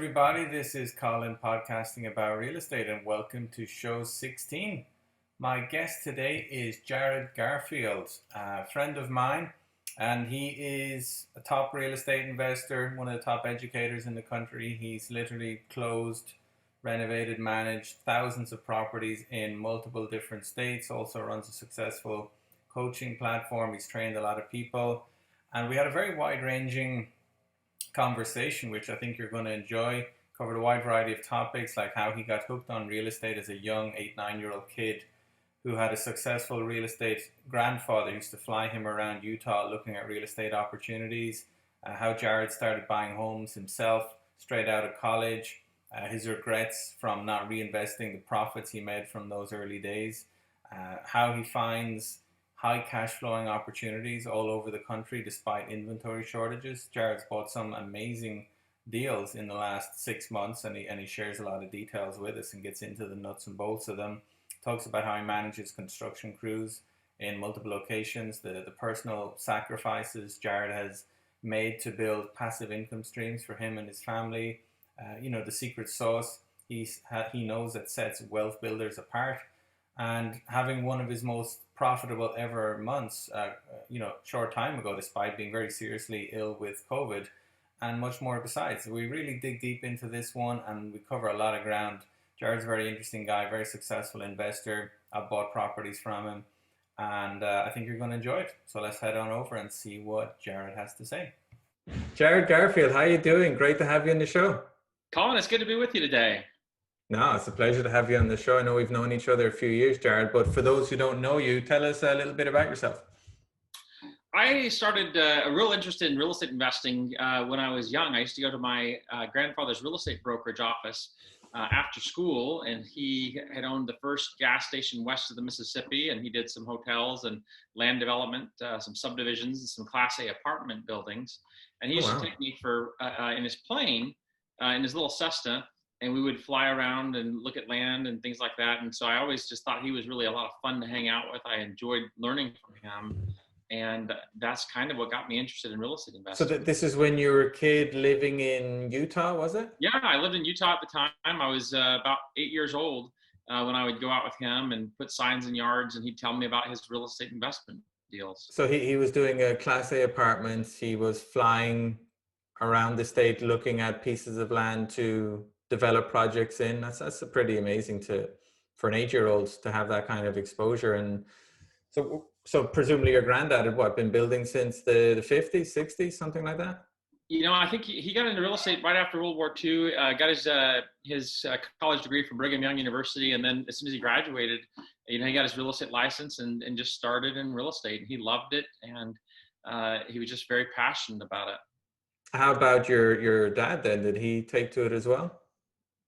everybody. This is Colin podcasting about real estate, and welcome to show 16. My guest today is Jared Garfield, a friend of mine, and he is a top real estate investor, one of the top educators in the country. He's literally closed, renovated, managed thousands of properties in multiple different states, also runs a successful coaching platform. He's trained a lot of people, and we had a very wide-ranging conversation, which I think you're going to enjoy. Covered a wide variety of topics, like how he got hooked on real estate as a young 8-9-year-old kid who had a successful real estate grandfather who used to fly him around Utah looking at real estate opportunities, how Jared started buying homes himself straight out of college, his regrets from not reinvesting the profits he made from those early days, how he finds high cash flowing opportunities all over the country despite inventory shortages. Jared's bought some amazing deals in the last 6 months, and he shares a lot of details with us and gets into the nuts and bolts of them. Talks about how he manages construction crews in multiple locations, the personal sacrifices Jared has made to build passive income streams for him and his family. The secret sauce he knows that sets wealth builders apart. And having one of his most profitable ever months, short time ago, despite being very seriously ill with COVID, and much more besides. We really dig deep into this one, and we cover a lot of ground. Jared's a very interesting guy, very successful investor. I've bought properties from him, and I think you're going to enjoy it. So let's head on over and see what Jared has to say. Jared Garfield, how are you doing? Great to have you on the show. Colin, it's good to be with you today. No, it's a pleasure to have you on the show. I know we've known each other a few years, Jared, but for those who don't know you, tell us a little bit about yourself. I started a real interest in real estate investing when I was young. I used to go to my grandfather's real estate brokerage office after school, and he had owned the first gas station west of the Mississippi, and he did some hotels and land development, some subdivisions, and some Class A apartment buildings. And he used to take me in his plane, in his little Cessna, and we would fly around and look at land and things like that. And so I always just thought he was really a lot of fun to hang out with. I enjoyed learning from him. And that's kind of what got me interested in real estate investing. So this is when you were a kid living in Utah, was it? Yeah, I lived in Utah at the time. I was about 8 years old when I would go out with him and put signs in yards, and he'd tell me about his real estate investment deals. So he was doing a Class A apartments. He was flying around the state looking at pieces of land to develop projects in. That's a pretty amazing for an 8-year-old to have that kind of exposure. And so presumably your granddad had been building since the 50s, 60s, something like that? I think he got into real estate right after World War II, got his college degree from Brigham Young University. And then as soon as he graduated, he got his real estate license and just started in real estate. And he loved it. And he was just very passionate about it. How about your dad then? Did he take to it as well?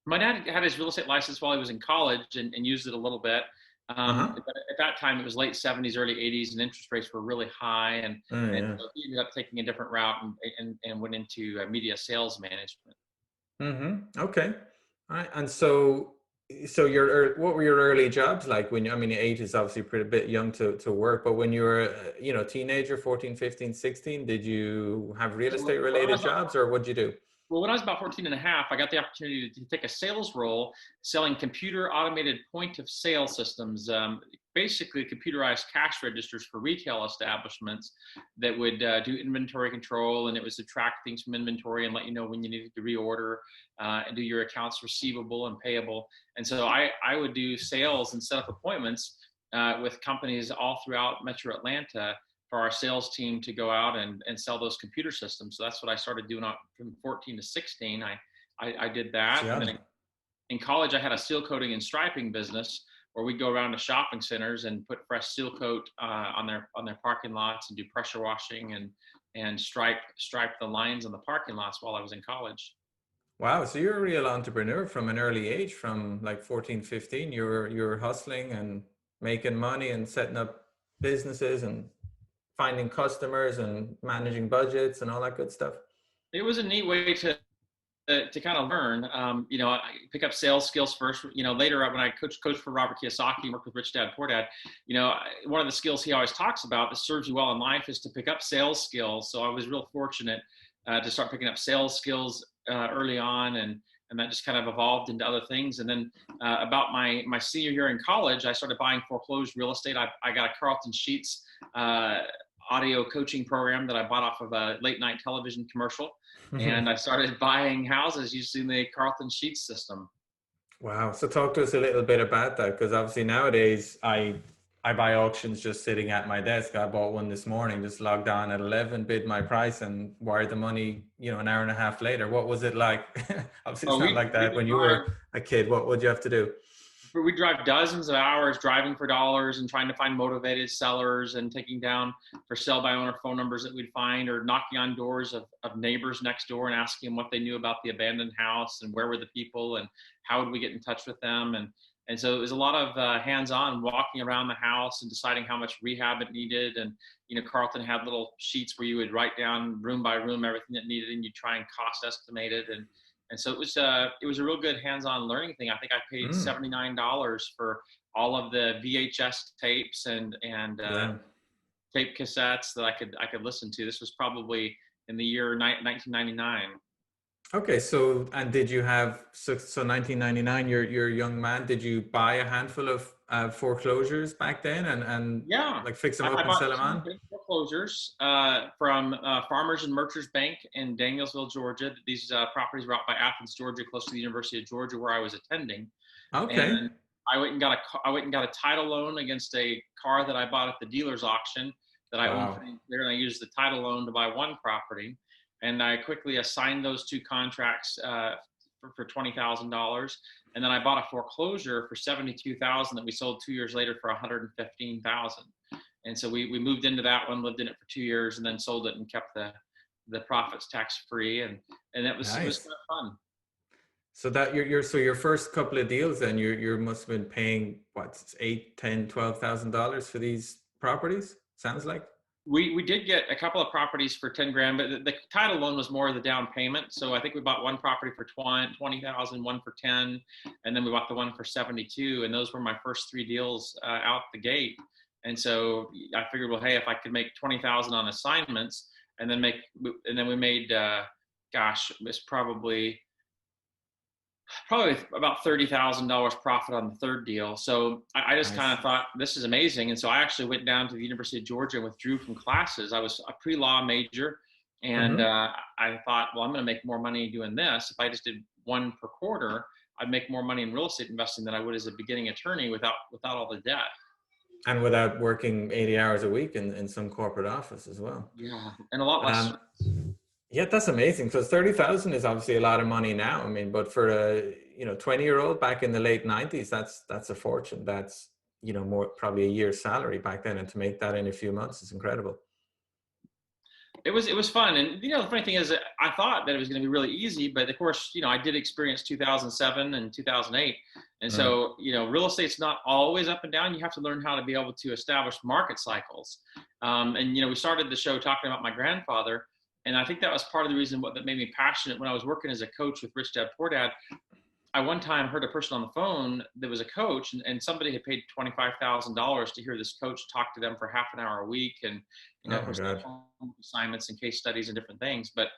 My dad had his real estate license while he was in college and used it a little bit. But at that time, it was late 70s, early 80s, and interest rates were really high. And so he ended up taking a different route and went into media sales management. Mm-hmm. Okay. All right. And so what were your early jobs like when 8 is obviously pretty bit young to work, but when you were, teenager, 14, 15, 16, did you have real estate related jobs, or what'd you do? Well, when I was about 14 and a half, I got the opportunity to take a sales role selling computer automated point of sale systems, basically computerized cash registers for retail establishments that would do inventory control, and it was to track things from inventory and let you know when you needed to reorder and do your accounts receivable and payable. And so I would do sales and set up appointments with companies all throughout Metro Atlanta for our sales team to go out and sell those computer systems. So that's what I started doing from 14 to 16. I did that. Yeah. And then in college, I had a seal coating and striping business where we'd go around to shopping centers and put fresh seal coat on their parking lots and do pressure washing and stripe the lines on the parking lots while I was in college. Wow. So you're a real entrepreneur from an early age, from like 14, 15, you were hustling and making money and setting up businesses and finding customers and managing budgets and all that good stuff. It was a neat way to kind of learn. I pick up sales skills first. Later when I coached for Robert Kiyosaki, worked with Rich Dad Poor Dad. One of the skills he always talks about that serves you well in life is to pick up sales skills. So I was real fortunate to start picking up sales skills early on, and that just kind of evolved into other things. And then about my senior year in college, I started buying foreclosed real estate. I got a Carlton Sheets audio coaching program that I bought off of a late night television commercial. And I started buying houses using the Carlton Sheets system. Wow. So talk to us a little bit about that, because obviously nowadays I buy auctions just sitting at my desk. I bought one this morning, just logged on at 11, bid my price, and wired the money, an hour and a half later. What was it like? Obviously it's not like that when you were a kid. What would you have to do? We drive dozens of hours driving for dollars and trying to find motivated sellers and taking down for sale by owner phone numbers that we'd find, or knocking on doors of neighbors next door and asking them what they knew about the abandoned house and where were the people and how would we get in touch with them. And so it was a lot of hands-on walking around the house and deciding how much rehab it needed. And, Carlton had little sheets where you would write down room by room everything that needed, and you try and cost estimate it. And so it was a real good hands-on learning thing. I think I paid $79 for all of the VHS tapes and tape cassettes that I could listen to. This was probably in the year 1999. Okay, so and did you have so 1999? You're a young man. Did you buy a handful of foreclosures back then and yeah, like fix them up and sell them on? Foreclosures from Farmers and Merchants Bank in Danielsville, Georgia. These properties were out by Athens, Georgia, close to the University of Georgia, where I was attending. Okay. And I went and got a title loan against a car that I bought at the dealer's auction that I owned there, and I used the title loan to buy one property. And I quickly assigned those two contracts for $20,000, and then I bought a foreclosure for $72,000 that we sold 2 years later for $115,000. And so we moved into that one, lived in it for 2 years, and then sold it and kept the profits tax free, and that was, nice. It was kind of fun. So that your first couple of deals, then you must have been paying what, $8,000, $10,000, $12,000 for these properties? Sounds like. We did get a couple of properties for 10 grand, but the title loan was more of the down payment. So I think we bought one property for 20,000, one for 10, and then we bought the one for 72. And those were my first three deals out the gate. And so I figured, well, hey, if I could make 20,000 on assignments, and then we made, it's probably about $30,000 profit on the third deal. So I just kind of thought, this is amazing. And so I actually went down to the University of Georgia and withdrew from classes. I was a pre-law major, and I thought, well, I'm going to make more money doing this. If I just did one per quarter, I'd make more money in real estate investing than I would as a beginning attorney without all the debt. And without working 80 hours a week in some corporate office as well. Yeah, and a lot less. Yeah, that's amazing. Because 30,000 is obviously a lot of money now. I mean, but for a 20-year-old back in the late 90s, that's a fortune. That's more probably a year's salary back then, and to make that in a few months is incredible. It was fun, and the funny thing is, I thought that it was going to be really easy, but of course, I did experience 2007 and 2008, and so real estate's not always up and down. You have to learn how to be able to establish market cycles. And we started the show talking about my grandfather. And I think that was part of the reason that made me passionate. When I was working as a coach with Rich Dad Poor Dad, I one time heard a person on the phone that was a coach, and somebody had paid $25,000 to hear this coach talk to them for half an hour a week, and assignments and case studies and different things. But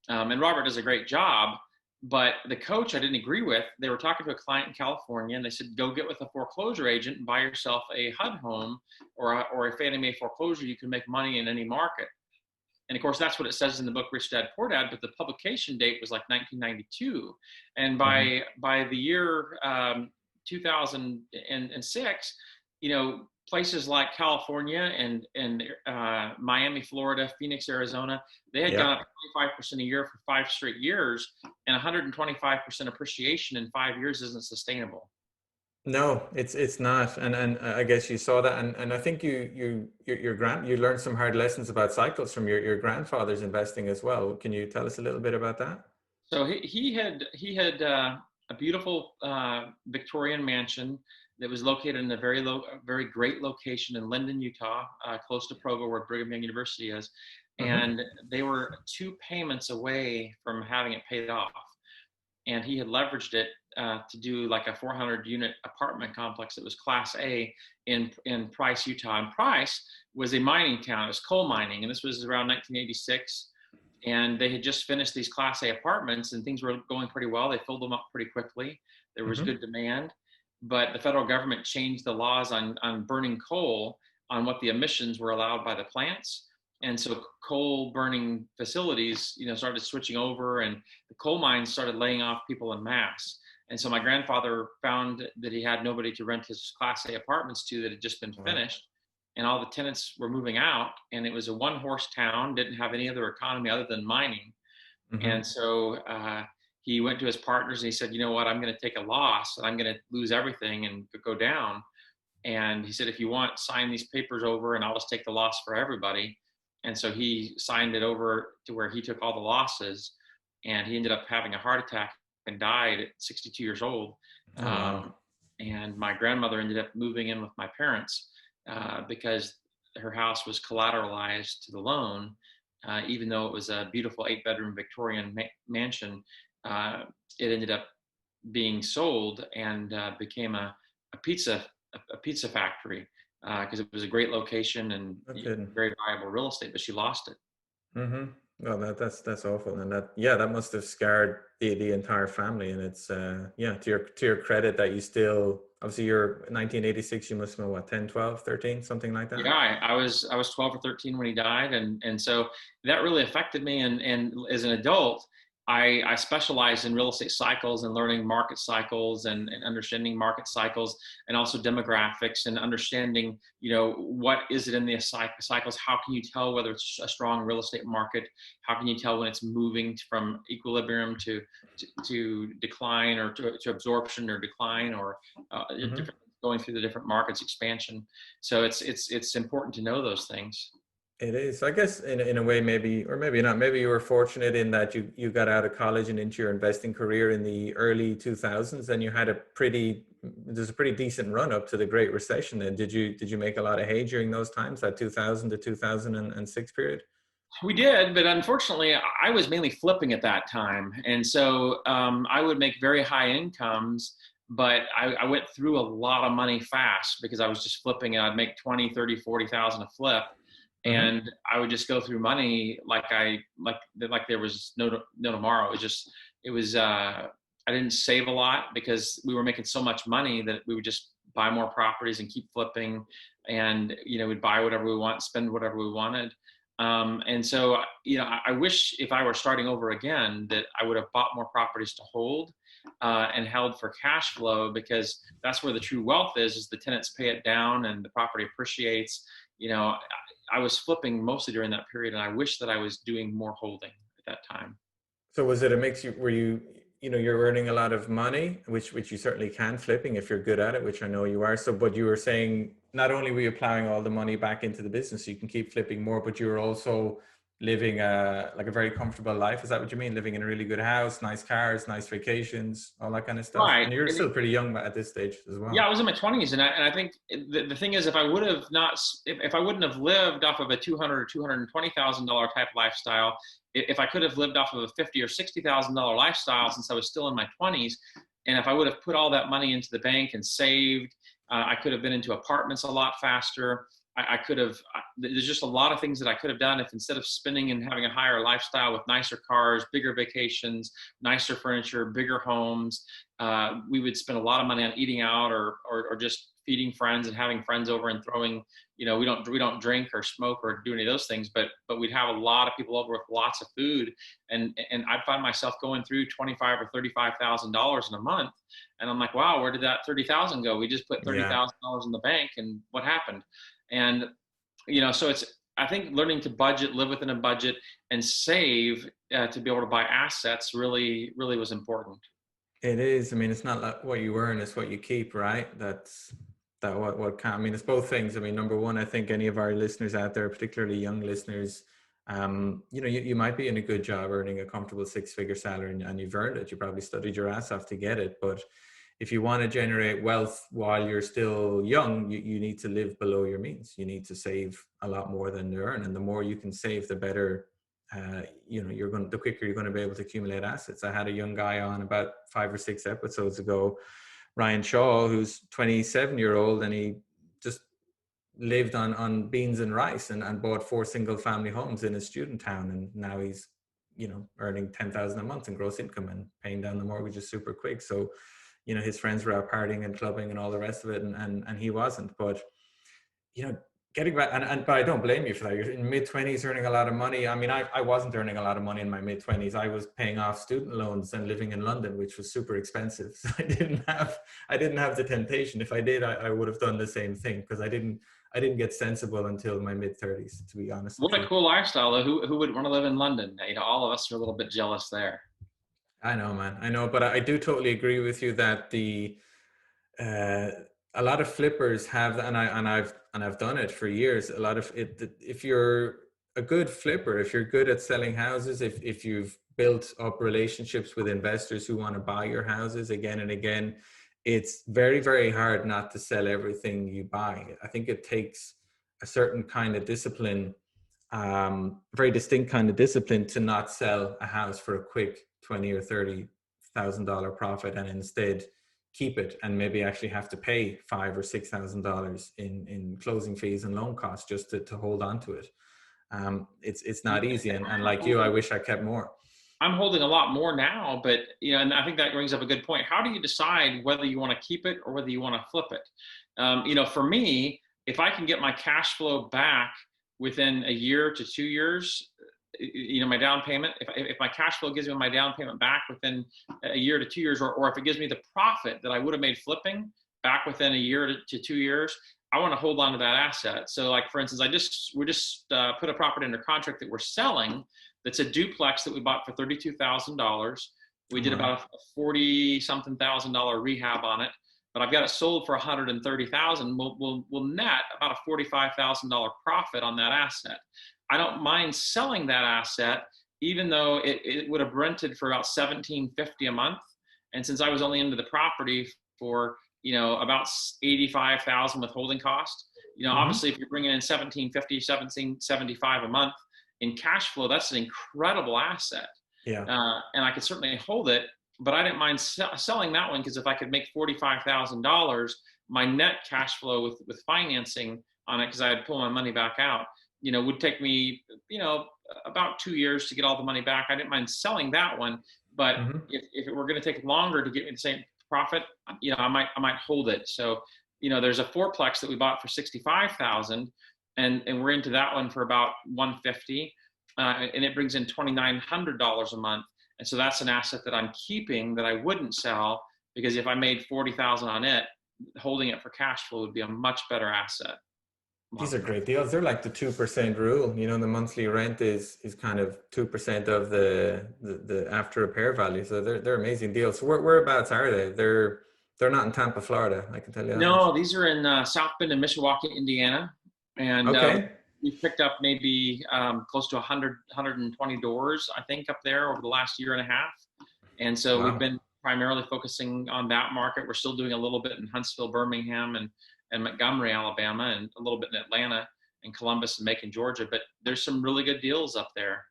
and Robert does a great job. But the coach I didn't agree with. They were talking to a client in California, and they said, go get with a foreclosure agent and buy yourself a HUD home or a Fannie Mae foreclosure. You can make money in any market. And of course, that's what it says in the book, Rich Dad Poor Dad, but the publication date was like 1992. And by the year 2006, places like California and Miami, Florida, Phoenix, Arizona, they had gone up 25% a year for 5 straight years, and 125% appreciation in 5 years isn't sustainable. No, it's not, and I guess you saw that, and I think you learned some hard lessons about cycles from your grandfather's investing as well. Can you tell us a little bit about that? So he had a beautiful Victorian mansion that was located in a very great location in Linden, Utah, close to Provo, where Brigham Young University is, and they were 2 payments away from having it paid off, and he had leveraged it to do like a 400-unit apartment complex that was Class A in Price, Utah. And Price was a mining town. It was coal mining, and this was around 1986. and they had just finished these Class A apartments, and things were going pretty well. They filled them up pretty quickly. There was Mm-hmm. good demand, but the federal government changed the laws on burning coal, on what the emissions were allowed by the plants. And so coal burning facilities, started switching over, and the coal mines started laying off people in mass. And so my grandfather found that he had nobody to rent his Class A apartments to that had just been Wow. finished, and all the tenants were moving out, and it was a one horse town, didn't have any other economy other than mining. Mm-hmm. And so he went to his partners and he said, you know what, I'm going to take a loss and I'm going to lose everything and go down. And he said, if you want, sign these papers over and I'll just take the loss for everybody. And so he signed it over to where he took all the losses, and he ended up having a heart attack and died at 62 years old. Oh, wow. And my grandmother ended up moving in with my parents because her house was collateralized to the loan. Even though it was a beautiful 8-bedroom Victorian mansion, it ended up being sold and became a pizza factory because it was a great location and No kidding. very valuable real estate. But she lost it. Mm-hmm. Well, that's awful, and that must have scarred the entire family. And it's to your credit that you still, obviously you're 1986, you must have been what, 10, 12, 13, something like that. Yeah, I was 12 or 13 when he died, and so that really affected me. And as an adult, I specialized in real estate cycles and learning market cycles and understanding market cycles, and also demographics and understanding, what is it in the cycles? How can you tell whether it's a strong real estate market? How can you tell when it's moving from equilibrium to decline, or to absorption or decline, or Mm-hmm. different, going through the different markets expansion? So it's important to know those things. It is. I guess in a way, maybe, or maybe not. Maybe you were fortunate in that you got out of college and into your investing career in the early 2000s, and you had there's a pretty decent run up to the Great Recession. And did you make a lot of hay during those times, that 2000 to 2006 period? We did, but unfortunately, I was mainly flipping at that time, and so I would make very high incomes, but I went through a lot of money fast because I was just flipping, and I'd make 20, 30, 40,000 a flip, Mm-hmm. and I would just go through money like there was no tomorrow. I didn't save a lot because we were making so much money that we would just buy more properties and keep flipping, and we'd buy whatever we want, spend whatever we wanted. And so, I wish if I were starting over again that I would have bought more properties to hold and held for cash flow, because that's where the true wealth is the tenants pay it down and the property appreciates. I was flipping mostly during that period, and I wish that I was doing more holding at that time. So was it a mix? Were you're earning a lot of money, which you certainly can flipping if you're good at it, which I know you are. So, but you were saying not only were you plowing all the money back into the business, so you can keep flipping more, but you were also living like a very comfortable life. Is that what you mean? Living in a really good house, nice cars, nice vacations, all that kind of stuff. Right. And you're still pretty young at this stage as Yeah, I well. was in my 20s, and I think the thing is, if I would have not, if I wouldn't have lived off of a $200 or $220,000 type lifestyle, if I could have lived off of a $50 or $60,000 lifestyle since I was still in my 20s, and if I would have put all that money into the bank and saved, I could have been into apartments a lot faster. I could have. There's just a lot of things that I could have done if, instead of spending and having a higher lifestyle with nicer cars, bigger vacations, nicer furniture, bigger homes, we would spend a lot of money on eating out, or just feeding friends and having friends over and throwing. We don't drink or smoke or do any of those things, but we'd have a lot of people over with lots of food, and I'd find myself going through $25,000 or $35,000 in a month, and I'm like, wow, where did that 30,000 go? We just put Yeah. $30,000 in the bank, and what happened? And so it's, I think, learning to budget, live within a budget, and save to be able to buy assets really, really was important. It is. I mean, it's not like what you earn, it's what you keep, right? What can, I mean, it's both things. I mean, number one, I think any of our listeners out there, particularly young listeners, you might be in a good job earning a comfortable six-figure salary, and you've earned it. You probably studied your ass off to get it. But if you want to generate wealth while you're still young, you need to live below your means. You need to save a lot more than you earn. And the more you can save, the better, the quicker you're going to be able to accumulate assets. I had a young guy on about 5 or 6 episodes ago, Ryan Shaw, who's 27-year-old, and he just lived on beans and rice, and bought 4 single family homes in a student town. And now he's earning 10,000 a month in gross income and paying down the mortgages super quick. So, his friends were out partying and clubbing and all the rest of it, and he wasn't. But, you know, getting back, but I don't blame you for that. You're in mid-20s earning a lot of money. I mean, I wasn't earning a lot of money in my mid-20s. I was paying off student loans and living in London, which was super expensive. So I didn't have the temptation. If I did, I would have done the same thing, because I didn't get sensible until my mid-30s, to be honest with What a you. cool lifestyle, though. Who would want to live in London? All of us are a little bit jealous there. I know, man. I know, but I do totally agree with you that uh, a lot of flippers have, and I've done it for years. A lot of it. If you're a good flipper, if you're good at selling houses, if you've built up relationships with investors who want to buy your houses again and again, it's very, very hard not to sell everything you buy. I think it takes a certain kind of discipline, very distinct kind of discipline, to not sell a house for a quick $20,000 or $30,000 profit, and instead keep it and maybe actually have to pay $5,000 or $6,000 in closing fees and loan costs just to hold on to it. It's not easy, and like you, I wish I kept more. I'm holding a lot more now, but and I think that brings up a good point. How do you decide whether you want to keep it or whether you want to flip it? For me, if I can get my cash flow back within a year to 2 years, my down payment, if my cash flow gives me my down payment back within a year to 2 years, or if it gives me the profit that I would have made flipping back within a year to 2 years, I want to hold on to that asset. So, like, for instance, we just put a property under contract that we're selling. That's a duplex that we bought for $32,000. We did about a 40-something thousand rehab on it, but I've got it sold for $130,000. We'll net about a $45,000 profit on that asset. I don't mind selling that asset, even though it would have rented for about $1,750 a month. And since I was only into the property for about $85,000 with holding cost, obviously if you're bringing in $1,750, $1,775 a month in cash flow, that's an incredible asset. Yeah. And I could certainly hold it, but I didn't mind selling that one, because if I could make $45,000, my net cash flow with financing on it, because I had pulled my money back out, would take me, about 2 years to get all the money back. I didn't mind selling that one, but if it were going to take longer to get me the same profit, I might hold it. So, there's a fourplex that we bought for $65,000, and we're into that one for about $150, and it brings in $2,900 a month. And so that's an asset that I'm keeping that I wouldn't sell, because if I made $40,000 on it, holding it for cash flow would be a much better asset. These are great deals. They're like the 2% rule. The monthly rent is kind of 2% of the after repair value. So they're amazing deals. So whereabouts are they? They're not in Tampa, Florida, I can tell you that. No, these are in South Bend and Mishawaka, Indiana. And okay. We've picked up maybe close to 120 doors, I think, up there over the last year and a half. And so We've been primarily focusing on that market. We're still doing a little bit in Huntsville, Birmingham, and Montgomery, Alabama, and a little bit in Atlanta and Columbus and Macon, Georgia. But there's some really good deals up there.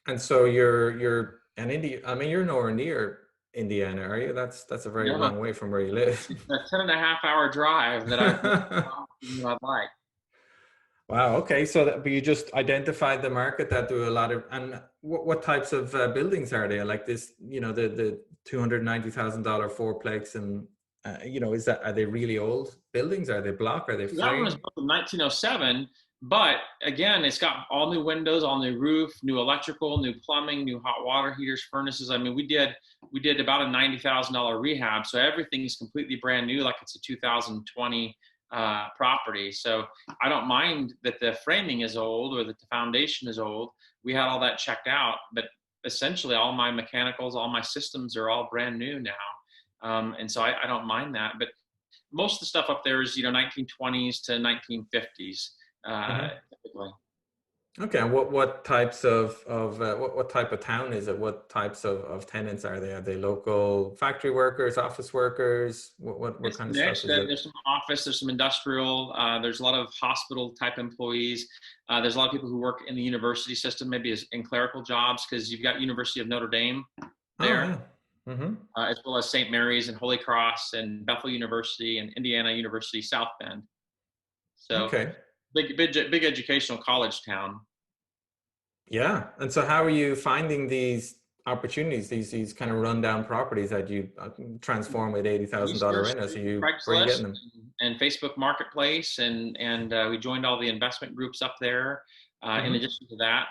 And so you're in India. I mean, you're nowhere near Indiana, are you? That's a very long way from where you live. It's a 10.5-hour drive that I'd like. Wow. Okay. So but you just identified the market that do a lot of, and what types of buildings are they? Like this, the $290,000 fourplex, and are they really old buildings? Are they block? Are they frame? That one was built in 1907, but again, it's got all new windows, all new roof, new electrical, new plumbing, new hot water heaters, furnaces. I mean, we did about a $90,000 rehab, so everything's completely brand new, like it's a 2020 property. So I don't mind that the framing is old or that the foundation is old. We had all that checked out, but essentially all my mechanicals, all my systems are all brand new now. And so I don't mind that, but most of the stuff up there is, 1920s to 1950s, typically. Okay. And what types of what type of town is it? What types of tenants are they? Are they local factory workers, office workers? What kind of stuff is it? There's some office, there's some industrial, there's a lot of hospital type employees. There's a lot of people who work in the university system, maybe in clerical jobs, because you've got University of Notre Dame there. Oh, yeah. As well as St. Mary's and Holy Cross and Bethel University and Indiana University South Bend. So okay. Big educational college town. Yeah. And so how are you finding these opportunities, these kind of rundown properties that you transform with $80,000 Research rentals? Where are you Craigslist getting them? and Facebook Marketplace, and we joined all the investment groups up there. In Hmm. addition to that,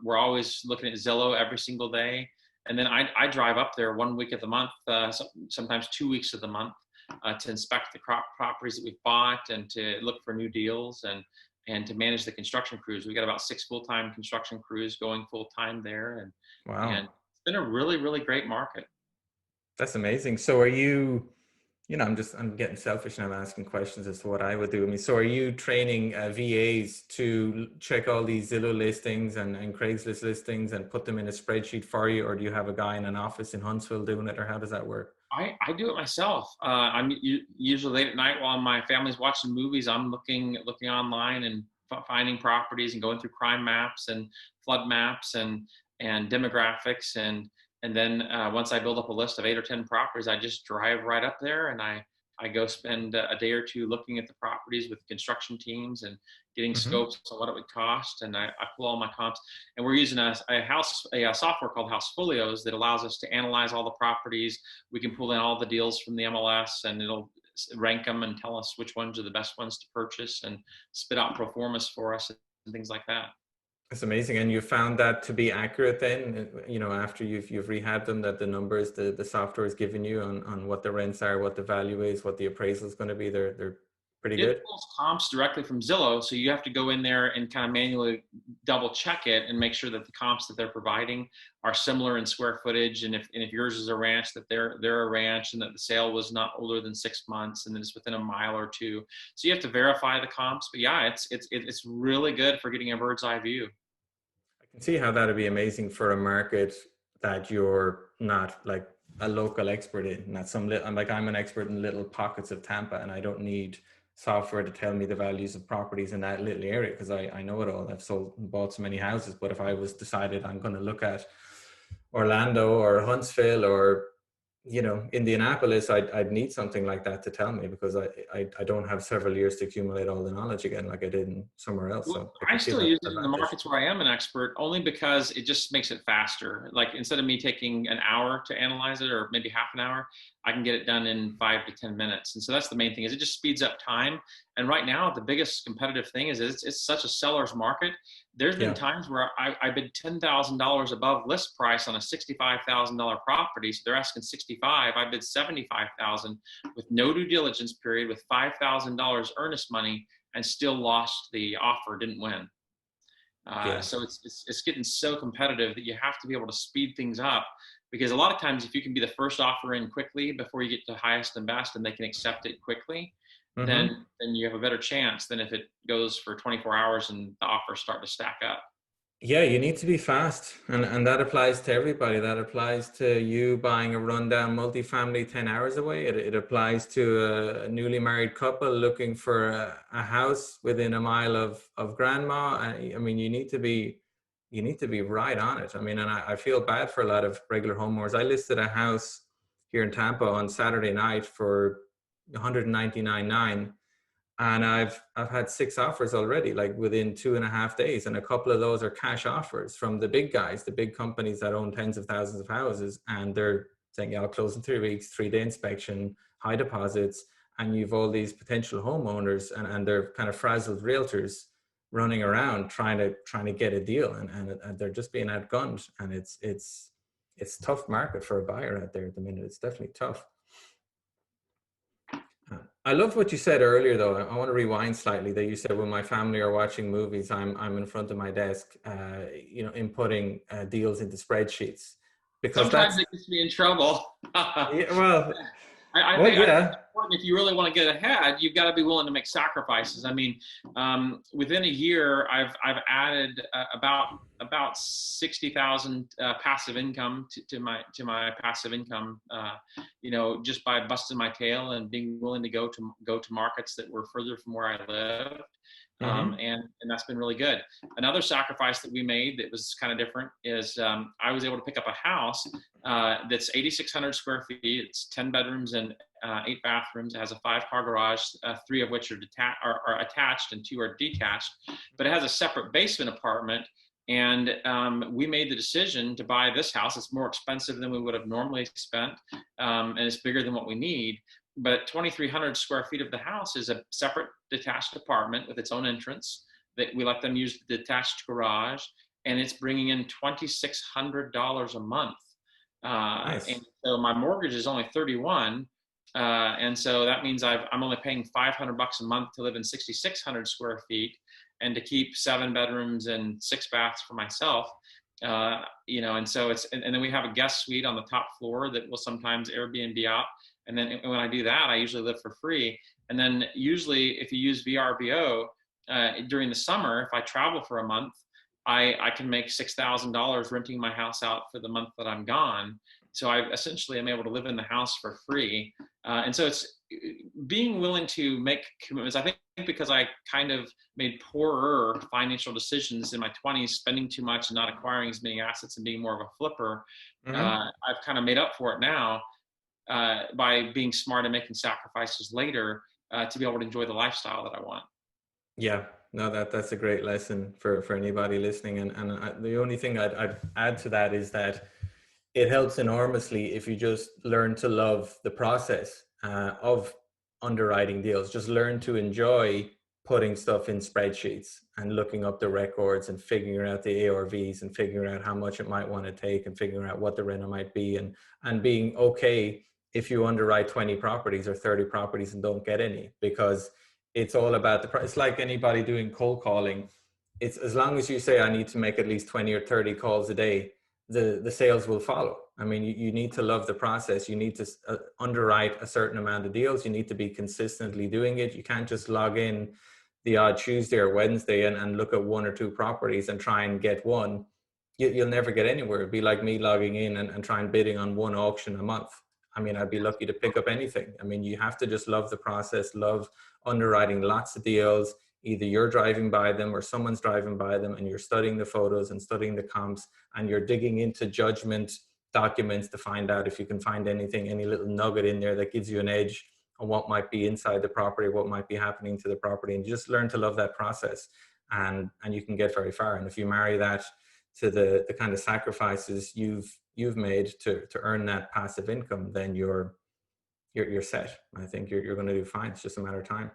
we're always looking at Zillow every single day, and then I drive up there 1 week of the month, sometimes 2 weeks of the month, to inspect the properties that we've bought and to look for new deals and to manage the construction crews. We got about 6 full-time construction crews going full-time there, and Wow. it's been a really great market. That's amazing. So are you, I'm getting selfish and I'm asking questions as to what I would do. I mean, so are you training VAs to check all these Zillow listings and Craigslist listings and put them in a spreadsheet for you? Or do you have a guy in an office in Huntsville doing it? Or how does that work? I do it myself. I'm usually late at night while my family's watching movies. I'm looking online and finding properties and going through crime maps and flood maps and demographics, and then once I build up a list of 8 or 10 properties, I just drive right up there and I go spend a day or two looking at the properties with construction teams and getting Hmm. scopes on what it would cost, and I pull all my comps. And we're using a software called House Folios that allows us to analyze all the properties. We can pull in all the deals from the MLS, and it'll rank them and tell us which ones are the best ones to purchase and spit out pro formas for us and things like that. That's amazing. And you found that to be accurate then, after you've rehabbed them, that the numbers the software is giving you on what the rents are, what the value is, what the appraisal is going to be, they're pretty It good. pulls comps directly from Zillow, so you have to go in there and kind of manually double check it and make sure that the comps that they're providing are similar in square footage. And if yours is a ranch, that they're a ranch, and that the sale was not older than 6 months, and that it's within a mile or two. So you have to verify the comps. But yeah, it's really good for getting a bird's eye view. I can see how that'd be amazing for a market that you're not like a local expert in. Not some little, I'm an expert in little pockets of Tampa, and I don't need software to tell me the values of properties in that little area because I know it all. I've sold and bought so many houses. But if I was decided I'm going to look at Orlando or Huntsville or Indianapolis, I'd need something like that to tell me because I don't have several years to accumulate all the knowledge again like I did in somewhere else. Well, So I I can see still that use it in the advantage. markets where I am an expert only because it just makes it faster. Like instead of me taking an hour to analyze it or maybe half an hour, I can get it done in 5 to 10 minutes. And so that's the main thing is it just speeds up time. And right now, the biggest competitive thing is it's such a seller's market. There's been Yeah. times where I bid $10,000 above list price on a $65,000 property. So they're asking 65. I bid 75,000 with no due diligence period with $5,000 earnest money and still lost the offer, didn't win. Yeah. So it's getting so competitive that you have to be able to speed things up because a lot of times if you can be the first offer in quickly before you get to highest and best and they can accept it quickly, Hmm. then you have a better chance than if it goes for 24 hours and the offers start to stack up. Yeah, you need to be fast, and that applies to everybody. That applies to you buying a rundown multifamily 10 hours away. It applies to a newly married couple looking for a house within a mile of grandma. I mean, you need to be right on it. I mean, and I feel bad for a lot of regular homeowners. I listed a house here in Tampa on Saturday night for 199.9, and I've had 6 offers already, like within 2.5 days, and a couple of those are cash offers from the big guys, the big companies that own tens of thousands of houses, and they're saying, "Yeah, I'll close in 3 weeks, 3-day inspection, high deposits," and you've all these potential homeowners, and they're kind of frazzled realtors running around trying to get a deal, and they're just being outgunned, and it's tough market for a buyer out there at the minute. It's definitely tough. I love what you said earlier, though. I want to rewind slightly. That you said when my family are watching movies, I'm in front of my desk, inputting deals into spreadsheets, because Sometimes that's it gets me in trouble. yeah, well, I think yeah. it's important if you really want to get ahead, you've got to be willing to make sacrifices. I mean, within a year, I've added about 60,000 passive income to my passive income. Just by busting my tail and being willing to go to markets that were further from where I lived. Hmm. And that's been really good. Another sacrifice that we made that was kind of different is I was able to pick up a house that's 8,600 square feet. It's 10 bedrooms and 8 bathrooms. It has a 5-car garage, 3 of which are attached and 2 are detached. But it has a separate basement apartment. And we made the decision to buy this house. It's more expensive than we would have normally spent, and it's bigger than what we need. But 2,300 square feet of the house is a separate detached apartment with its own entrance that we let them use the detached garage, and it's bringing in $2,600 a month. Nice. And so my mortgage is only 31. And so that means I'm only paying $500 a month to live in 6,600 square feet and to keep 7 bedrooms and 6 baths for myself. And so and then we have a guest suite on the top floor that will sometimes Airbnb out. And then when I do that, I usually live for free. And then usually if you use VRBO during the summer, if I travel for a month, I can make $6,000 renting my house out for the month that I'm gone. So I essentially am able to live in the house for free. And so it's being willing to make commitments. I think because I kind of made poorer financial decisions in my 20s, spending too much and not acquiring as many assets and being more of a flipper, I've kind of made up for it now by being smart and making sacrifices later to be able to enjoy the lifestyle that I want. Yeah, no, that's a great lesson for anybody listening. And the only thing I'd add to that is that it helps enormously if you just learn to love the process of underwriting deals. Just learn to enjoy putting stuff in spreadsheets and looking up the records and figuring out the ARVs and figuring out how much it might want to take and figuring out what the renter might be, and being okay if you underwrite 20 properties or 30 properties and don't get any, because it's all about the price. It's like anybody doing cold calling. It's as long as you say, I need to make at least 20 or 30 calls a day, the sales will follow. I mean, you need to love the process. You need to underwrite a certain amount of deals. You need to be consistently doing it. You can't just log in the odd Tuesday or Wednesday and look at 1 or 2 properties and try and get one. You'll never get anywhere. It'd be like me logging in and trying bidding on 1 auction a month. I mean, I'd be lucky to pick up anything. I mean, you have to just love the process, love underwriting lots of deals. Either you're driving by them or someone's driving by them, and you're studying the photos and studying the comps, and you're digging into judgment documents to find out if you can find anything, any little nugget in there that gives you an edge on what might be inside the property, what might be happening to the property. And you just learn to love that process, and you can get very far. And if you marry that to the kind of sacrifices you've made to earn that passive income, then you're set. I think you're going to do fine. It's just a matter of time.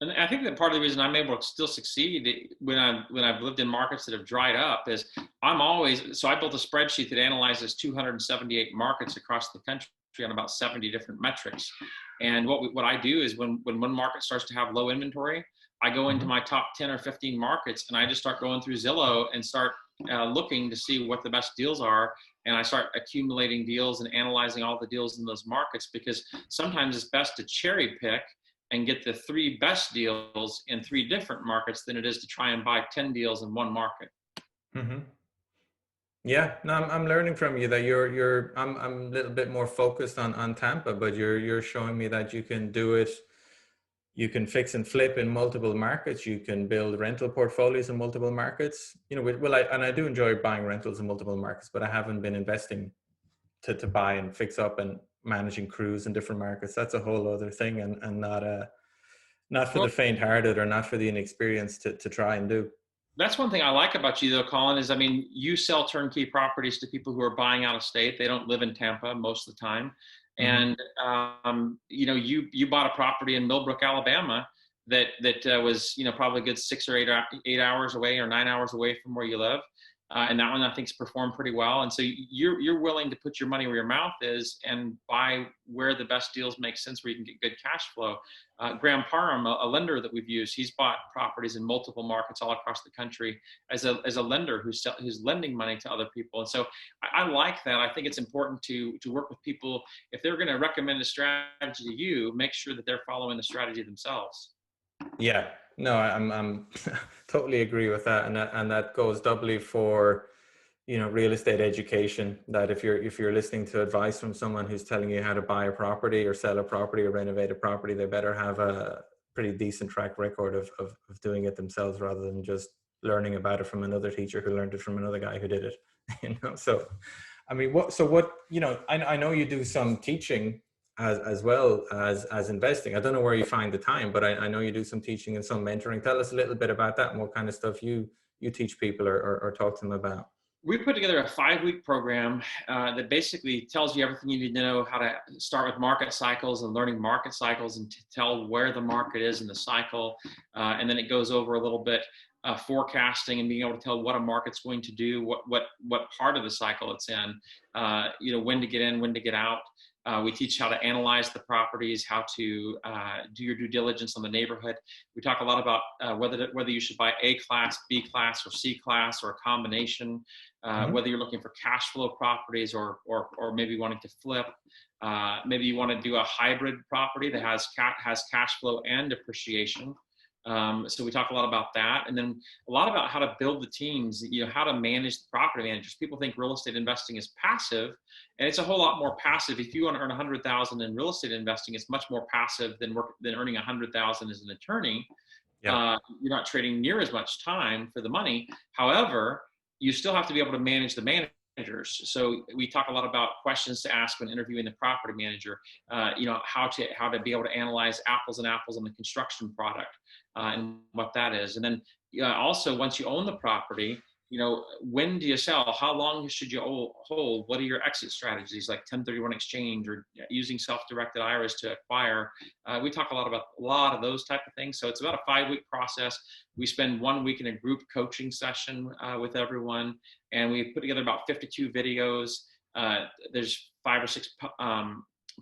And I think that part of the reason I'm able to still succeed when I've lived in markets that have dried up is so I built a spreadsheet that analyzes 278 markets across the country on about 70 different metrics. And what I do is when one market starts to have low inventory, I go into my top 10 or 15 markets and I just start going through Zillow and start looking to see what the best deals are. And I start accumulating deals and analyzing all the deals in those markets, because sometimes it's best to cherry pick and get the 3 best deals in 3 different markets than it is to try and buy 10 deals in one market. Mm-hmm. Yeah, no, I'm learning from you that I'm a little bit more focused on Tampa, but you're showing me that you can do it. You can fix and flip in multiple markets. You can build rental portfolios in multiple markets. I do enjoy buying rentals in multiple markets, but I haven't been investing to buy and fix up and managing crews in different markets. That's a whole other thing, and not for the faint-hearted or not for the inexperienced to try and do. That's one thing I like about you, though, Colin, is, I mean, you sell turnkey properties to people who are buying out of state. They don't live in Tampa most of the time. And, you bought a property in Millbrook, Alabama that was, probably a good 6 or 8 hours away or 9 hours away from where you live. And that one, I think, has performed pretty well. And so you're willing to put your money where your mouth is and buy where the best deals make sense, where you can get good cash flow. Graham Parham, a lender that we've used, he's bought properties in multiple markets all across the country as a lender who's lending money to other people. And so I like that. I think it's important to work with people. If they're going to recommend a strategy to you, make sure that they're following the strategy themselves. Yeah, no, I'm totally agree with that, and that goes doubly for real estate education. That if you're listening to advice from someone who's telling you how to buy a property or sell a property or renovate a property, they better have a pretty decent track record of doing it themselves, rather than just learning about it from another teacher who learned it from another guy who did it. So I mean, I know you do some teaching as well as investing. I don't know where you find the time, but I know you do some teaching and some mentoring. Tell us a little bit about that and what kind of stuff you you teach people or talk to them about? We put together a 5-week program that basically tells you everything you need to know how to start with market cycles and learning market cycles and to tell where the market is in the cycle. And then it goes over a little bit forecasting and being able to tell what a market's going to do, what part of the cycle it's in, when to get in, when to get out. We teach how to analyze the properties, how to do your due diligence on the neighborhood. We talk a lot about whether you should buy A class, B class, or C class, or a combination. Whether you're looking for cash flow properties or maybe wanting to flip. Maybe you want to do a hybrid property that has cash flow and depreciation. So we talk a lot about that, and then a lot about how to build the teams, how to manage the property managers. People think real estate investing is passive, and it's a whole lot more passive. If you want to earn $100,000 in real estate investing, it's much more passive than earning $100,000 as an attorney. You're not trading near as much time for the money. However, you still have to be able to manage the managers. So we talk a lot about questions to ask when interviewing the property manager, how to be able to analyze apples and apples on the construction product and what that is. And then also, once you own the property, when do you sell? How long should you hold? What are your exit strategies, like 1031 exchange or using self-directed IRAs to acquire? We talk about a lot of those type of things. So it's about a 5-week process. We spend 1 week in a group coaching session with everyone, and we put together about 52 videos. There's five or six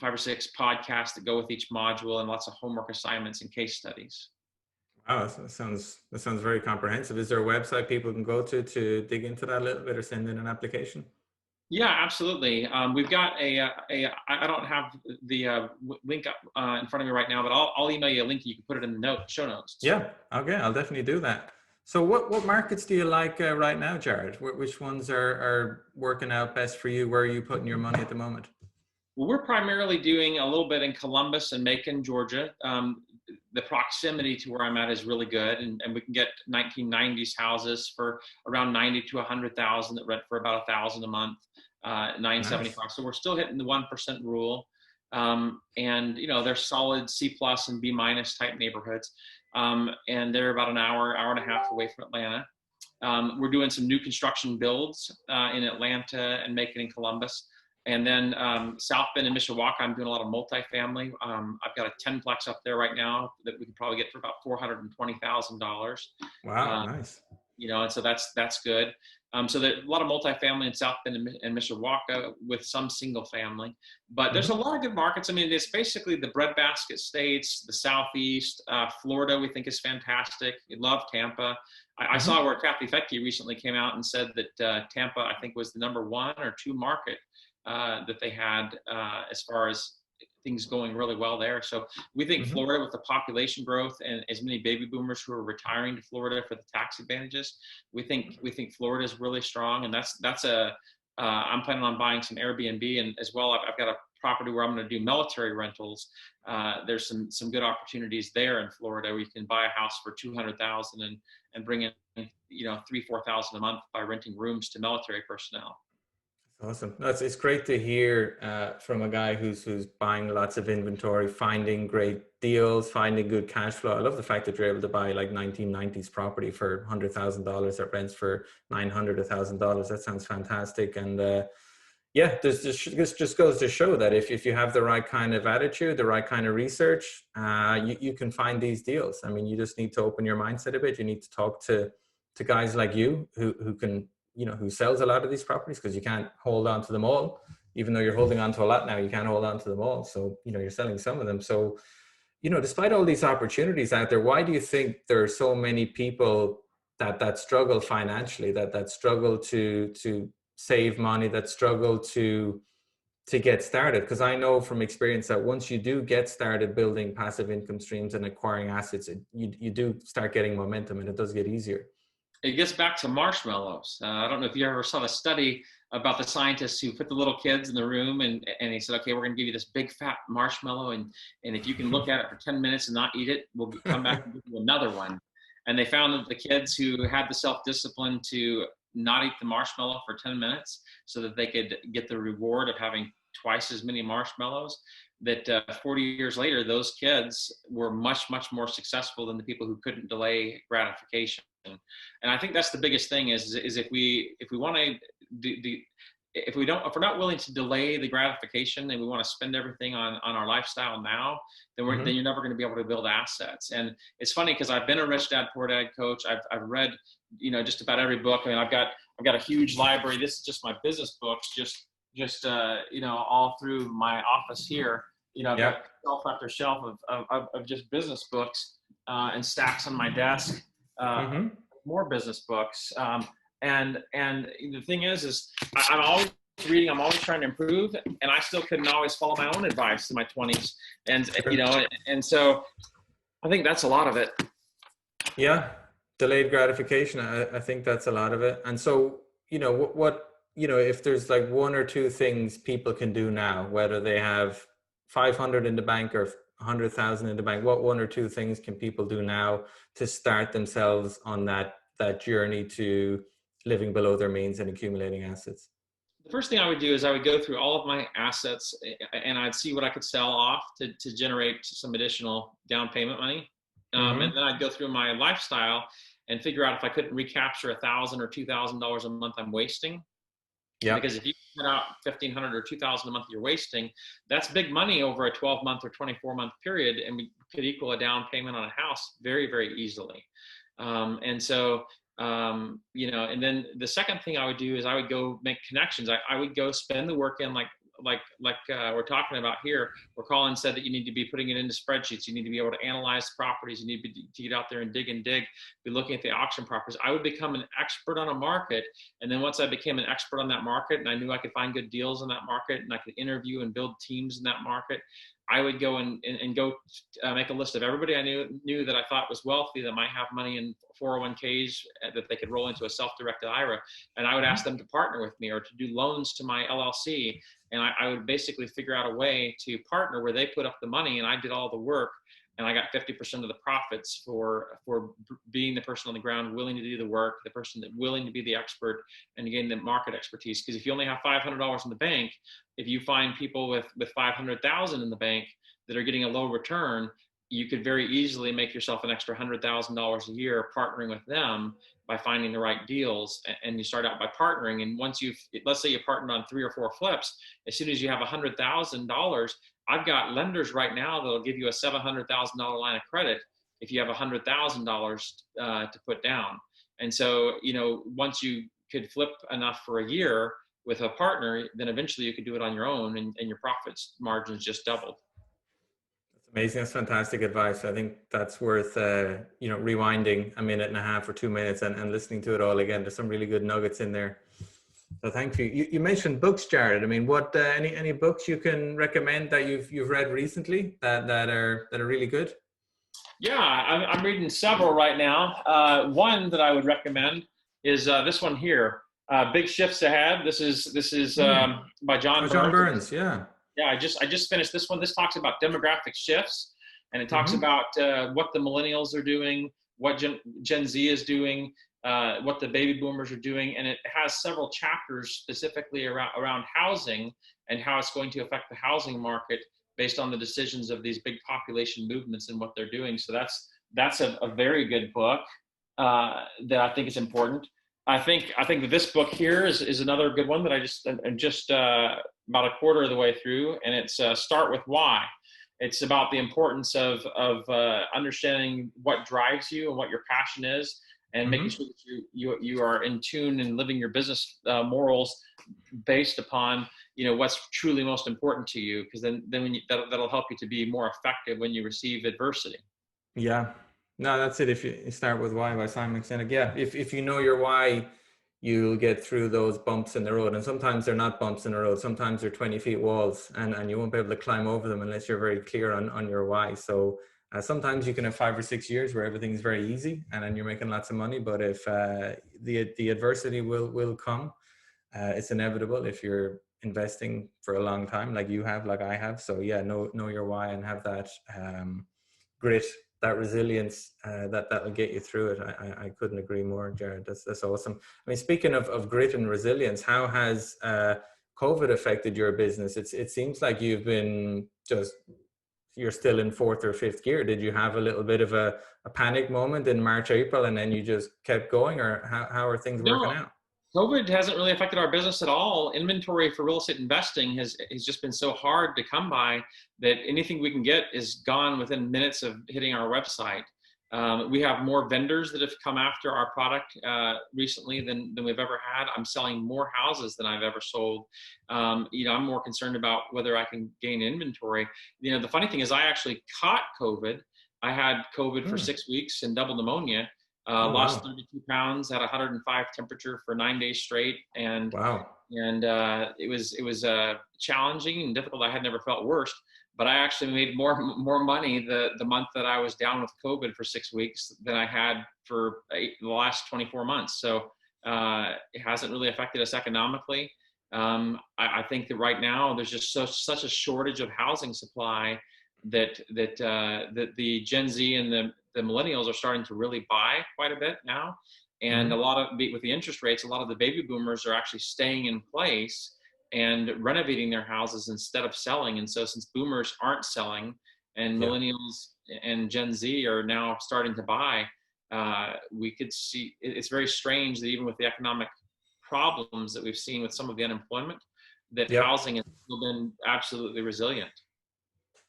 podcasts that go with each module, and lots of homework assignments and case studies. Wow, that sounds very comprehensive. Is there a website people can go to dig into that a little bit or send in an application? Yeah, absolutely. We've got I don't have the link up in front of me right now, but I'll email you a link and you can put it in the show notes. Yeah, okay, I'll definitely do that. So what markets do you like right now, Jared? Which ones are working out best for you? Where are you putting your money at the moment? Well, we're primarily doing a little bit in Columbus and Macon, Georgia. The proximity to where I'm at is really good, and we can get 1990s houses for around 90 to 100,000 that rent for about $1,000 a month, 975. Nice. So we're still hitting the 1% rule, and they're solid C+ and B- type neighborhoods, and they're about an hour and a half away from Atlanta. We're doing some new construction builds in Atlanta and Macon and Columbus. And then South Bend and Mishawaka, I'm doing a lot of multifamily. I've got a 10-plex up there right now that we can probably get for about $420,000. Wow, nice. And so that's good. So there's a lot of multifamily in South Bend and Mishawaka with some single family. But there's a lot of good markets. I mean, it's basically the breadbasket states, the Southeast. Florida, we think, is fantastic. We love Tampa. I saw where Kathy Fettke recently came out and said that Tampa, I think, was the number 1 or 2 market that they had as far as things going really well there. So we think Florida, with the population growth and as many baby boomers who are retiring to Florida for the tax advantages, we think Florida is really strong. And I'm planning on buying some Airbnb, and as well, I've got a property where I'm going to do military rentals. There's some good opportunities there in Florida where you can buy a house for $200,000 and bring in $3,000-4,000 a month by renting rooms to military personnel. Awesome. It's great to hear from a guy who's buying lots of inventory, finding great deals, finding good cash flow. I love the fact that you're able to buy like 1990s property for $100,000 that rents for $900, $1,000. That sounds fantastic. And this just goes to show that if you have the right kind of attitude, the right kind of research, you can find these deals. I mean, you just need to open your mindset a bit. You need to talk to guys like you who can, who sells a lot of these properties, because you can't hold on to them all. Even though you're holding on to a lot now, you can't hold on to them all. So, you're selling some of them. So, despite all these opportunities out there, why do you think there are so many people that struggle financially, that struggle to save money, that struggle to get started? Because I know from experience that once you do get started building passive income streams and acquiring assets, you do start getting momentum, and it does get easier. It gets back to marshmallows. I don't know if you ever saw the study about the scientists who put the little kids in the room and he said, okay, we're going to give you this big fat marshmallow. And if you can look at it for 10 minutes and not eat it, we'll come back and give you another one. And they found that the kids who had the self-discipline to not eat the marshmallow for 10 minutes so that they could get the reward of having twice as many marshmallows, that 40 years later, those kids were much, much more successful than the people who couldn't delay gratification. And I think that's the biggest thing is if we want to if we're not willing to delay the gratification and we want to spend everything on our lifestyle now, then then you're never going to be able to build assets. And it's funny because I've been a Rich Dad Poor Dad coach. I've read, just about every book. I mean, I've got a huge library. This is just my business books, just all through my office here. I've got shelf after shelf of just business books and stacks on my desk, more business books. And the thing is I'm always reading, I'm always trying to improve, and I still couldn't always follow my own advice in my 20s. And, and so I think that's a lot of it. Yeah. Delayed gratification. I think that's a lot of it. And so, if there's like one or two things people can do now, whether they have 500 in the bank or 100,000 in the bank, what one or two things can people do now to start themselves on that journey to living below their means and accumulating assets? The first thing I would do is I would go through all of my assets and I'd see what I could sell off to generate some additional down payment money. And then I'd go through my lifestyle and figure out if I couldn't recapture $1,000 or $2,000 a month I'm wasting. Yeah. Because if you put out $1,500 or $2,000 a month you're wasting, that's big money over a 12-month or 24-month period, and we could equal a down payment on a house very, very easily. And so, and then the second thing I would do is I would go make connections. I would go spend the work in like we're talking about here, where Colin said that you need to be putting it into spreadsheets. You need to be able to analyze properties. You need to get out there and dig, be looking at the auction properties. I would become an expert on a market. And then once I became an expert on that market and I knew I could find good deals in that market and I could interview and build teams in that market, I would go and make a list of everybody I knew that I thought was wealthy, that might have money in 401ks that they could roll into a self-directed IRA. And I would ask them to partner with me or to do loans to my LLC. And I would basically figure out a way to partner where they put up the money and I did all the work. And I got 50% of the profits for being the person on the ground willing to do the work, the person that willing to be the expert and gain the market expertise. Because if you only have $500 in the bank, if you find people with 500,000 in the bank that are getting a low return, you could very easily make yourself an extra $100,000 a year partnering with them by finding the right deals. And you start out by partnering. And once let's say you partnered on 3 or 4 flips, as soon as you have $100,000, I've got lenders right now that'll give you a $700,000 line of credit if you have $100,000 to put down. And so, once you could flip enough for a year with a partner, then eventually you could do it on your own and your profits margins just doubled. That's amazing. That's fantastic advice. I think that's worth, rewinding a minute and a half or 2 minutes and listening to it all again. There's some really good nuggets in there. So thank you. You mentioned books, Jared. I mean, what any books you can recommend that you've read recently that are really good? Yeah, I'm reading several right now. One that I would recommend is this one here, Big Shifts Ahead. This is by John Burns. Yeah. Yeah, I just finished this one. This talks about demographic shifts, and it talks about what the millennials are doing, what Gen Z is doing, what the baby boomers are doing, and it has several chapters specifically around housing and how it's going to affect the housing market based on the decisions of these big population movements and what they're doing. So that's a very good book that I think is important. I think that this book here is another good one that I'm just about a quarter of the way through, and it's Start With Why. It's about the importance of understanding what drives you and what your passion is, and making sure that you are in tune and living your business morals based upon what's truly most important to you, because then that'll help you to be more effective when you receive adversity. Yeah, no, that's it. If you Start With Why by Simon Sinek. Yeah, if you know your why, you'll get through those bumps in the road. And sometimes they're not bumps in the road. Sometimes they're 20 feet walls, and you won't be able to climb over them unless you're very clear on your why. So sometimes you can have 5 or 6 years where everything's very easy and then you're making lots of money. But if the adversity will come, it's inevitable if you're investing for a long time, like you have, like I have. So yeah, know your why and have that grit, that resilience that'll get you through it. I couldn't agree more, Jared. That's awesome. I mean, speaking of grit and resilience, how has COVID affected your business? It seems like you've been just you're still in fourth or fifth gear. Did you have a little bit of a panic moment in March, April, and then you just kept going, or how are things working No, out? COVID hasn't really affected our business at all. Inventory for real estate investing has just been so hard to come by that anything we can get is gone within minutes of hitting our website. We have more vendors that have come after our product recently than we've ever had. I'm selling more houses than I've ever sold. I'm more concerned about whether I can gain inventory. The funny thing is I actually caught COVID. I had COVID for 6 weeks and double pneumonia. Oh, Lost wow. 32 pounds at 105 temperature for 9 days straight, and Wow. it was challenging and difficult. I had never felt worse, but I actually made more money the month that I was down with COVID for 6 weeks than I had for the last 24 months. So it hasn't really affected us economically. I think that right now there's just such a shortage of housing supply that the Gen Z and the millennials are starting to really buy quite a bit now. And a lot of, with the interest rates, a lot of the baby boomers are actually staying in place and renovating their houses instead of selling. And so since boomers aren't selling and millennials and Gen Z are now starting to buy, we could see, it's very strange that even with the economic problems that we've seen with some of the unemployment, that housing has still been absolutely resilient.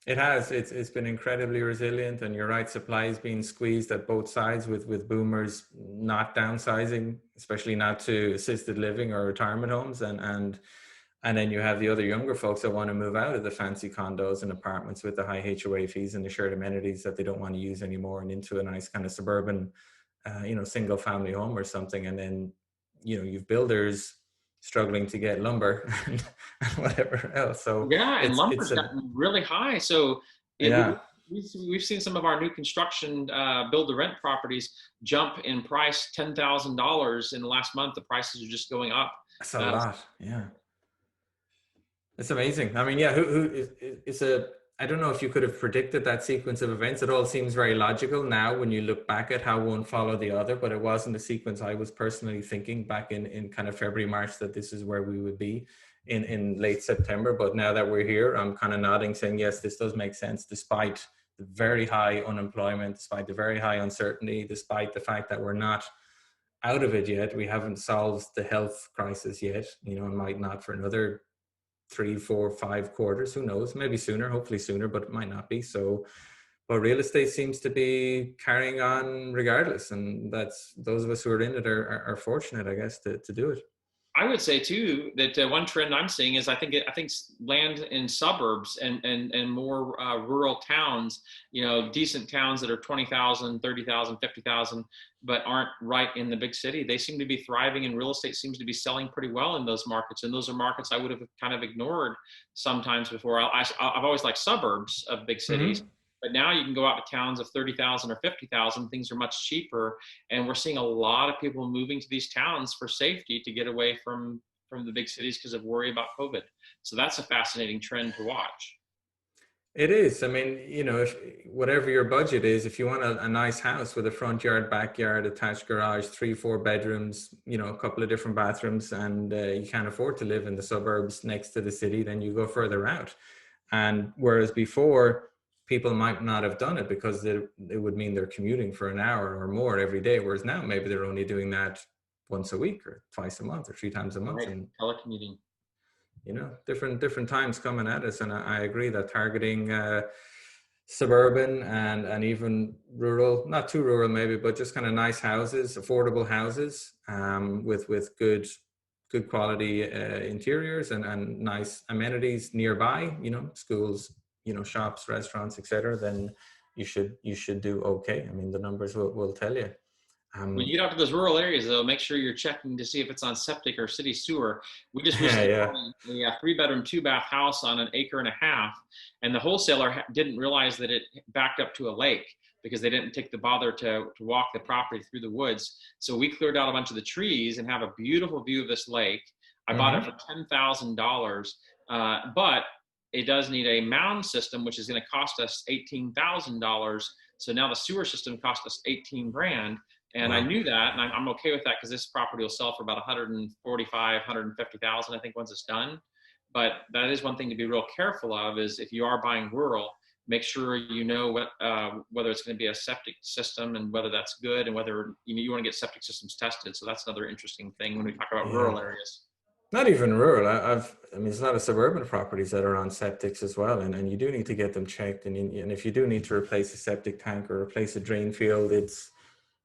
It has. It's been incredibly resilient, and you're right. Supply is being squeezed at both sides, with boomers not downsizing, especially not to assisted living or retirement homes, and then you have the other younger folks that want to move out of the fancy condos and apartments with the high HOA fees and the shared amenities that they don't want to use anymore, and into a nice kind of suburban, single family home or something. And then you've builders struggling to get lumber and whatever else. So and lumber's gotten really high. So we've seen some of our new construction build to rent properties jump in price $10,000 in the last month. The prices are just going up. That's a lot. Yeah, it's amazing. I mean, it's I don't know if you could have predicted that sequence of events. It all seems very logical now when you look back at how one followed the other, but it wasn't the sequence I was personally thinking back in kind of February, March, that this is where we would be in late September. But now that we're here, I'm kind of nodding, saying, yes, this does make sense, despite the very high unemployment, despite the very high uncertainty, despite the fact that we're not out of it yet. We haven't solved the health crisis yet, and might not for another 3, 4, 5 quarters, who knows, maybe sooner, hopefully sooner, but it might not be. So, but real estate seems to be carrying on regardless. And that's, those of us who are in it are fortunate, I guess, to do it. I would say too that one trend I'm seeing is I think land in suburbs and more rural towns, decent towns that are 20,000, 30,000, 50,000, but aren't right in the big city. They seem to be thriving, and real estate seems to be selling pretty well in those markets. And those are markets I would have kind of ignored sometimes before. I've always liked suburbs of big cities. Mm-hmm. But now you can go out to towns of 30,000 or 50,000. Things are much cheaper. And we're seeing a lot of people moving to these towns for safety to get away from the big cities because of worry about COVID. So that's a fascinating trend to watch. It is. I mean, if whatever your budget is, if you want a nice house with a front yard, backyard, attached garage, 3, 4 bedrooms, a couple of different bathrooms, and you can't afford to live in the suburbs next to the city, then you go further out. And whereas before, people might not have done it because it would mean they're commuting for an hour or more every day. Whereas now maybe they're only doing that once a week or twice a month or 3 times a month. Right. And telecommuting. Different times coming at us. And I agree that targeting suburban and even rural, not too rural maybe, but just kind of nice houses, affordable houses with good quality interiors and nice amenities nearby, schools, shops, restaurants, etc., then you should do okay. I mean, the numbers will tell you. When you get out to those rural areas, though, make sure you're checking to see if it's on septic or city sewer. We just recently bought a 3-bedroom, 2-bath house on an 1.5 acres, and the wholesaler didn't realize that it backed up to a lake because they didn't take the bother to walk the property through the woods. So we cleared out a bunch of the trees and have a beautiful view of this lake. I bought it for $10,000, but it does need a mound system, which is going to cost us $18,000. So now the sewer system cost us $18,000. And I knew that, and I'm okay with that because this property will sell for about $145,000, $150,000, I think, once it's done. But that is one thing to be real careful of, is if you are buying rural, make sure you know whether it's going to be a septic system and whether that's good, and whether you want to get septic systems tested. So that's another interesting thing when we talk about Yeah. rural areas. Not even rural. I mean, there's a lot of suburban properties that are on septics as well, and you do need to get them checked. And if you do need to replace a septic tank or replace a drain field, it's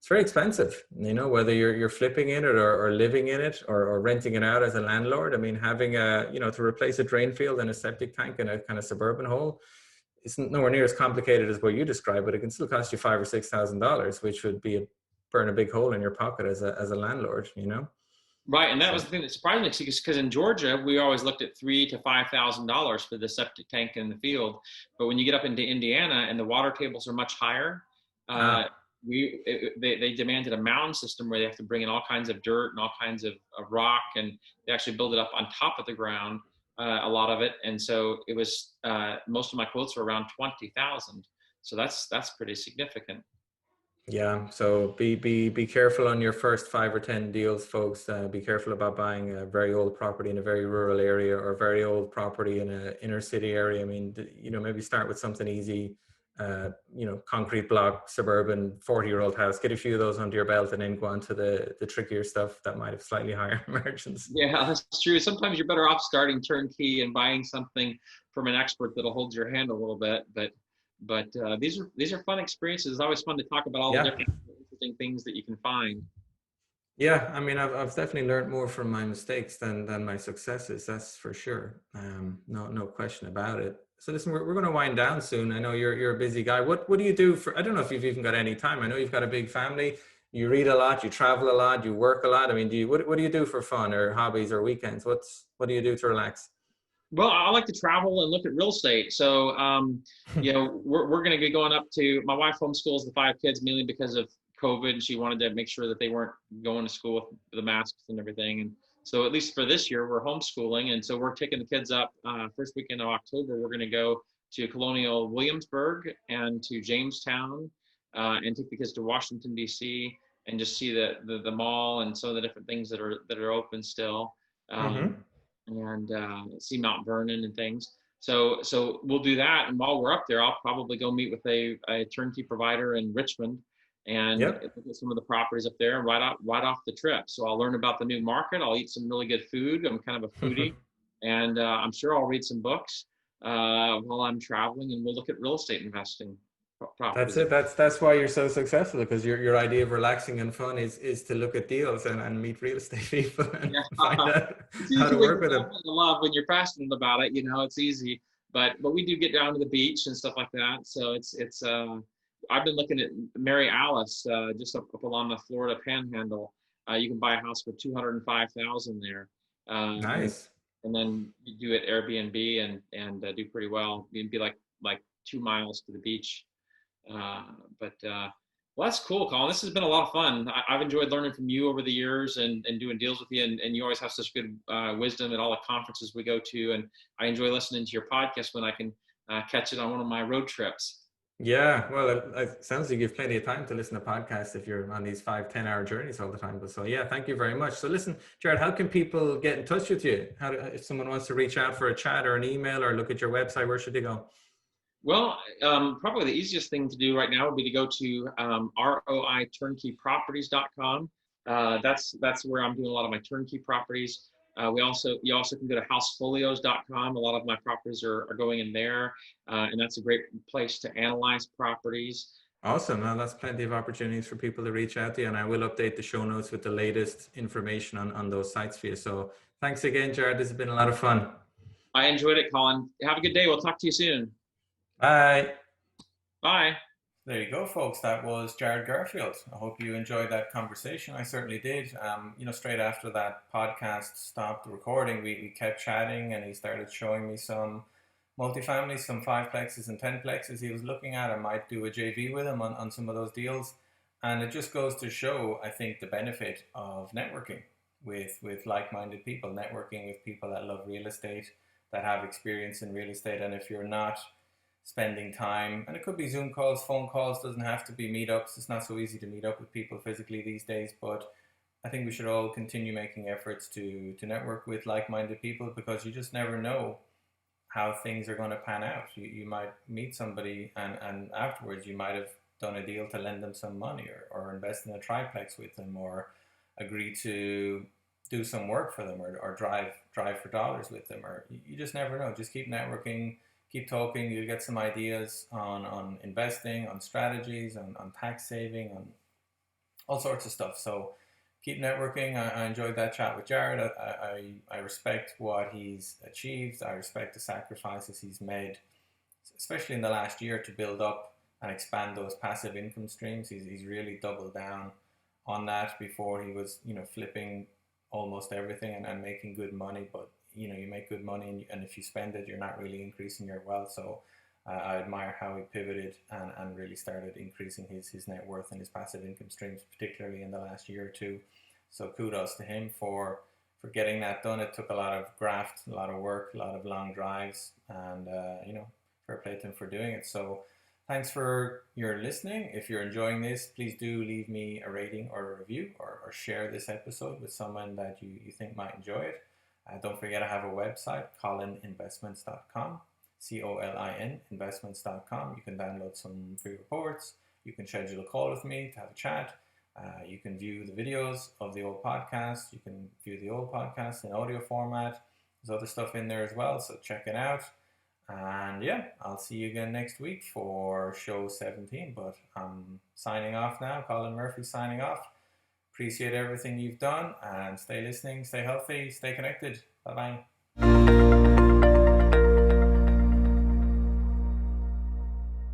very expensive. Whether you're flipping in it or living in it or renting it out as a landlord. I mean, having to replace a drain field and a septic tank in a kind of suburban hole, it's nowhere near as complicated as what you described, but it can still cost you $5,000 or $6,000, which would burn a big hole in your pocket as a landlord. Right, and that So was the thing that surprised me, because in Georgia we always looked at $3,000 to $5,000 for the septic tank in the field, but when you get up into Indiana and the water tables are much higher, uh, ah, they demanded a mound system where they have to bring in all kinds of dirt and all kinds of rock, and they actually build it up on top of the ground, a lot of it, and so it was most of my quotes were around 20,000. So that's pretty significant. yeah. So be careful on your first 5 or 10 deals, folks. Be careful about buying a very old property in a very rural area or a very old property in an inner city area. I mean, maybe start with something easy. Concrete block, suburban, 40-year-old house. Get a few of those under your belt, and then go on to the trickier stuff that might have slightly higher margins. Yeah, that's true. Sometimes you're better off starting turnkey and buying something from an expert that'll hold your hand a little bit. But these are fun experiences. It's always fun to talk about all the Yeah. different interesting things that you can find. Yeah, I mean, I've definitely learned more from my mistakes than my successes. That's for sure. No question about it. So listen, we're going to wind down soon. I know you're a busy guy. What do you do for? I don't know if you've even got any time. I know you've got a big family. You read a lot. You travel a lot. You work a lot. I mean, what do you do for fun or hobbies or weekends? What do you do to relax? Well, I like to travel and look at real estate. So, we're going to be going up to, my wife homeschools the 5 kids mainly because of COVID. And she wanted to make sure that they weren't going to school with the masks and everything. And so, at least for this year, we're homeschooling. And so, we're taking the kids up first weekend of October. We're going to go to Colonial Williamsburg and to Jamestown, and take the kids to Washington, D.C., and just see the mall and some of the different things that are open still. Mm-hmm. And see Mount Vernon and things. So we'll do that, and while we're up there, I'll probably go meet with a turnkey provider in Richmond and look Yep. at some of the properties up there and write off the trip. So I'll learn about the new market. I'll eat some really good food. I'm kind of a foodie, and I'm sure I'll read some books while I'm traveling, and we'll look at real estate investing That's properties. it. That's why you're so successful, because your idea of relaxing and fun is to look at deals and meet real estate people and Yeah. find out It's how easy to when work you're with them. falling in love, when you're passionate about it, it's easy. But we do get down to the beach and stuff like that. So it's I've been looking at Mary Alice, just up along the Florida Panhandle. You can buy a house for 205,000 there, and Nice. then you do it Airbnb and do pretty well. You'd be like 2 miles to the beach. Uh, but well, that's cool, Colin. This has been a lot of fun. I've enjoyed learning from you over the years and doing deals with you. And you always have such good wisdom at all the conferences we go to. And I enjoy listening to your podcast when I can catch it on one of my road trips. Yeah, well, it sounds like you've plenty of time to listen to podcasts if you're on these 5, 10 hour journeys all the time. But so, yeah, thank you very much. So listen, Jared, how can people get in touch with you? If someone wants to reach out for a chat or an email or look at your website, where should they go? Well, probably the easiest thing to do right now would be to go to roiturnkeyproperties.com. That's where I'm doing a lot of my turnkey properties. You also can go to housefolios.com. A lot of my properties are going in there, and that's a great place to analyze properties. Awesome. Now that's plenty of opportunities for people to reach out to you. And I will update the show notes with the latest information on those sites for you. So thanks again, Jared. This has been a lot of fun. I enjoyed it, Colin. Have a good day. We'll talk to you soon. Bye. Bye. There you go, folks. That was Jared Garfield. I hope you enjoyed that conversation. I certainly did. Straight after that podcast stopped recording, we kept chatting, and he started showing me some multifamily, some 5-plexes and 10-plexes he was looking at. I might do a JV with him on some of those deals. And it just goes to show, I think, the benefit of networking with like-minded people, networking with people that love real estate, that have experience in real estate. And if you're not spending time, and it could be Zoom calls, phone calls, doesn't have to be meetups. It's not so easy to meet up with people physically these days, but I think we should all continue making efforts to network with like-minded people, because you just never know how things are going to pan out. You might meet somebody and afterwards you might have done a deal to lend them some money, or invest in a triplex with them, or agree to do some work for them, or drive for dollars with them, or you just never know. Just keep networking, keep talking. You'll get some ideas on investing, on strategies, on tax saving, on all sorts of stuff. So keep networking. I enjoyed that chat with Jared. I respect what he's achieved. I respect the sacrifices he's made, especially in the last year, to build up and expand those passive income streams. He's really doubled down on that. Before, he was, flipping almost everything and making good money. But, you make good money, and if you spend it, you're not really increasing your wealth. So I admire how he pivoted and really started increasing his net worth and his passive income streams, particularly in the last year or two. So kudos to him for getting that done. It took a lot of graft, a lot of work, a lot of long drives, and fair play to him for doing it. So thanks for your listening. If you're enjoying this, please do leave me a rating or a review, or share this episode with someone that you think might enjoy it. Don't forget, I have a website, colinvestments.com, COLIN investments.com. You can download some free reports. You can schedule a call with me to have a chat. You can view the videos of the old podcast. You can view the old podcast in audio format. There's other stuff in there as well, so check it out. And yeah, I'll see you again next week for show 17. But I'm signing off now. Colin Murphy signing off. Appreciate everything you've done, and stay listening, stay healthy, stay connected. Bye-bye.